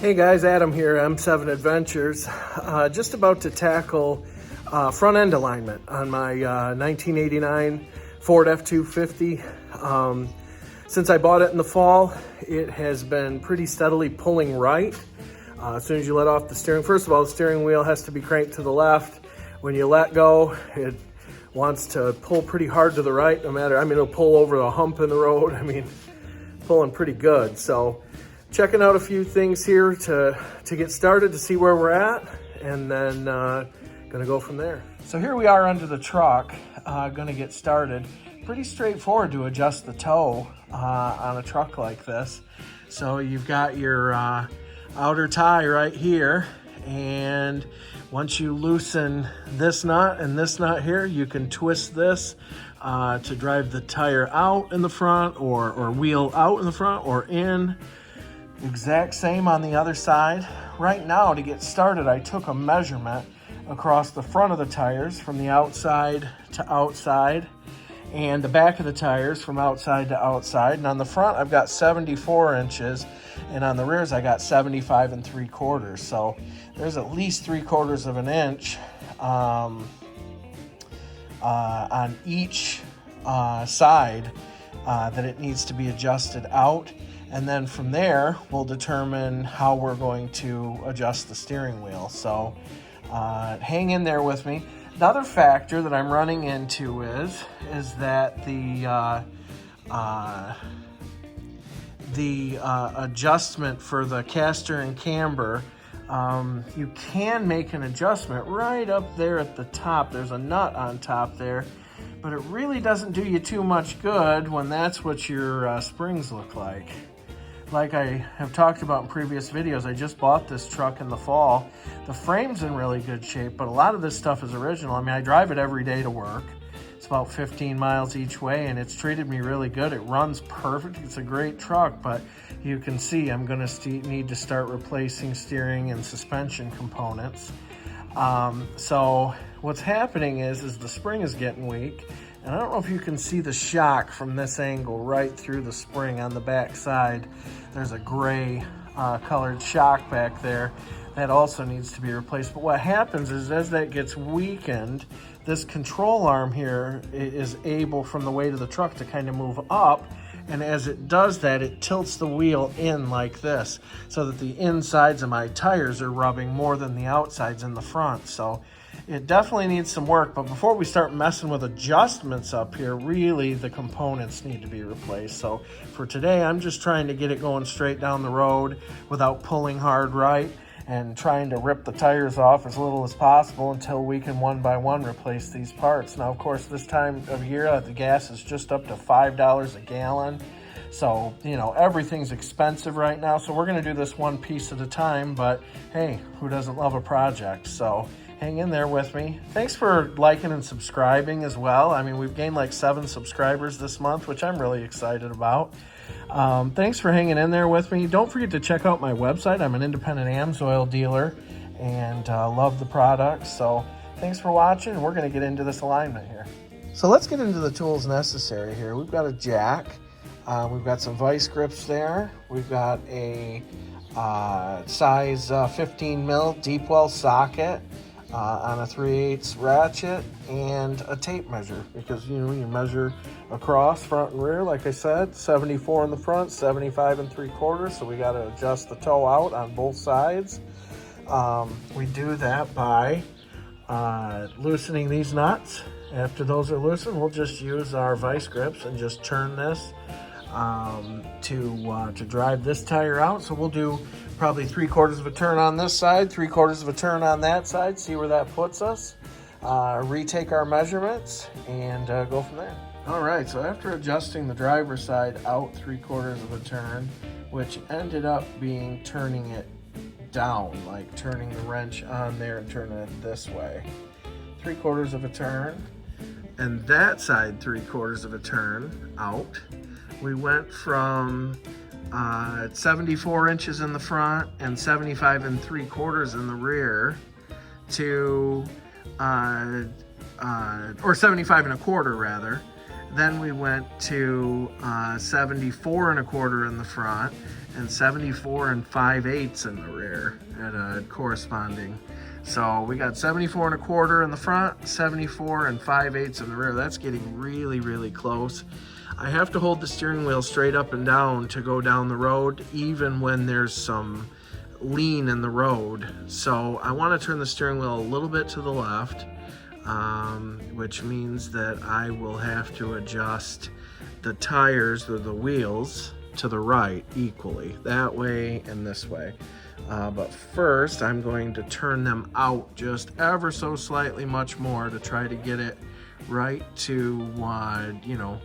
Hey guys, Adam here, M7 Adventures. Just about to tackle front end alignment on my 1989 Ford F250. Since I bought it in the fall, it has been pretty steadily pulling right. As soon as you let off the steering, first of all, the steering wheel has to be cranked to the left. When you let go, it wants to pull pretty hard to the right, no matter, it'll pull over the hump in the road. Pulling pretty good. So checking out a few things here to get started, to see where we're at, and then gonna go from there. So here we are under the truck, gonna get started. Pretty straightforward to adjust the toe on a truck like this. So you've got your outer tie right here, and once you loosen this nut and this nut here, you can twist this to drive the tire out in the front, or wheel out in the front or in. Exact same on the other side. Right now, to get started, I took a measurement across the front of the tires from the outside to outside, and the back of the tires from outside to outside. And on the front, I've got 74 inches, and on the rears, I got 75 3/4. So there's at least 3/4 of an inch on each side that it needs to be adjusted out. And then from there, we'll determine how we're going to adjust the steering wheel. So hang in there with me. Another factor that I'm running into is that the adjustment for the caster and camber, you can make an adjustment right up there at the top. There's a nut on top there, but it really doesn't do you too much good when that's what your springs look like. Like I have talked about in previous videos, I just bought this truck in the fall. The frame's in really good shape, but a lot of this stuff is original. I drive it every day to work. It's about 15 miles each way, and it's treated me really good. It runs perfect. It's a great truck, but you can see I'm gonna need to start replacing steering and suspension components. So what's happening is the spring is getting weak. And I don't know if you can see the shock from this angle right through the spring on the back side. There's a gray colored shock back there that also needs to be replaced. But what happens is, as that gets weakened, this control arm here is able, from the weight of the truck, to kind of move up. And as it does that, it tilts the wheel in like this, so that the insides of my tires are rubbing more than the outsides in the front. So it definitely needs some work, but before we start messing with adjustments up here, really the components need to be replaced. So for today, I'm just trying to get it going straight down the road without pulling hard right, and trying to rip the tires off as little as possible until we can one by one replace these parts. Now, of course, this time of year, the gas is just up to $5 a gallon. So, everything's expensive right now. So we're gonna do this one piece at a time, but hey, who doesn't love a project? So hang in there with me. Thanks for liking and subscribing as well. We've gained like 7 subscribers this month, which I'm really excited about. Thanks for hanging in there with me. Don't forget to check out my website. I'm an independent AMSOIL dealer and love the products. So thanks for watching, and we're gonna get into this alignment here. So let's get into the tools necessary here. We've got a jack. We've got some vice grips there. We've got a size 15 mil deep well socket on a 3/8 ratchet, and a tape measure, because you measure across front and rear. Like I said, 74 in the front, 75 3/4. So we got to adjust the toe out on both sides. We do that by loosening these nuts. After those are loosened, we'll just use our vice grips and just turn this to drive this tire out. So we'll do probably 3/4 of a turn on this side, 3/4 of a turn on that side, see where that puts us, retake our measurements, and go from there. All right, so after adjusting the driver's side out 3/4 of a turn, which ended up being turning it down, like turning the wrench on there and turning it this way, 3/4 of a turn, and that side 3/4 of a turn out. We went from 74 inches in the front and 75 3/4 in the rear to, or 75 1/4 rather. Then we went to 74 1/4 in the front and 74 5/8 in the rear at a corresponding. So we got 74 1/4 in the front, 74 5/8 in the rear. That's getting really, really close. I have to hold the steering wheel straight up and down to go down the road, even when there's some lean in the road. So I want to turn the steering wheel a little bit to the left, which means that I will have to adjust the tires or the wheels to the right equally, that way and this way. But first I'm going to turn them out just ever so slightly much more to try to get it right to you know,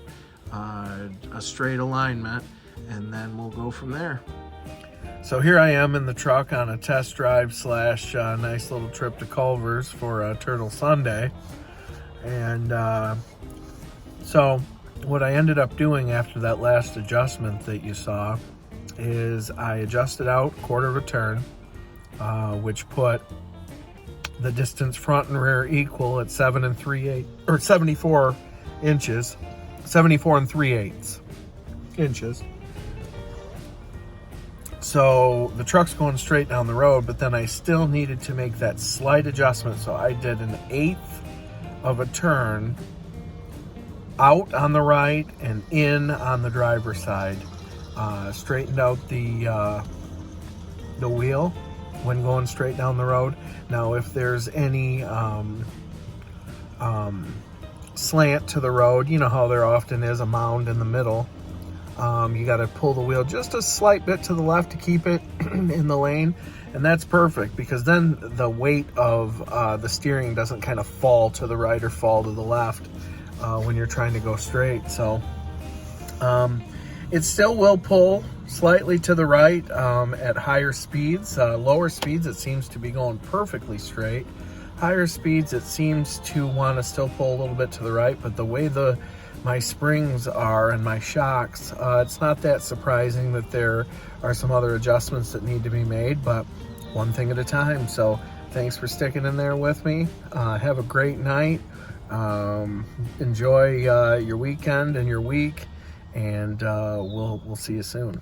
a straight alignment, and then we'll go from there. So here I am in the truck on a test drive slash nice little trip to Culver's for Turtle Sunday. And so what I ended up doing after that last adjustment that you saw is I adjusted out 1/4 of a turn, which put the distance front and rear equal at 7 3/8 or 74 inches, 74 3/8 inches. So the truck's going straight down the road, but then I still needed to make that slight adjustment. So I did 1/8 of a turn out on the right and in on the driver's side. Straightened out the wheel when going straight down the road. Now, if there's any slant to the road, you know how there often is a mound in the middle, you got to pull the wheel just a slight bit to the left to keep it in the lane, and that's perfect, because then the weight of the steering doesn't kind of fall to the right or fall to the left when you're trying to go straight. So it still will pull slightly to the right at higher speeds. Lower speeds, it seems to be going perfectly straight. Higher speeds, it seems to want to still pull a little bit to the right, but the way my springs are and my shocks, it's not that surprising that there are some other adjustments that need to be made, but one thing at a time. So thanks for sticking in there with me. Have a great night. Enjoy your weekend and your week, and we'll see you soon.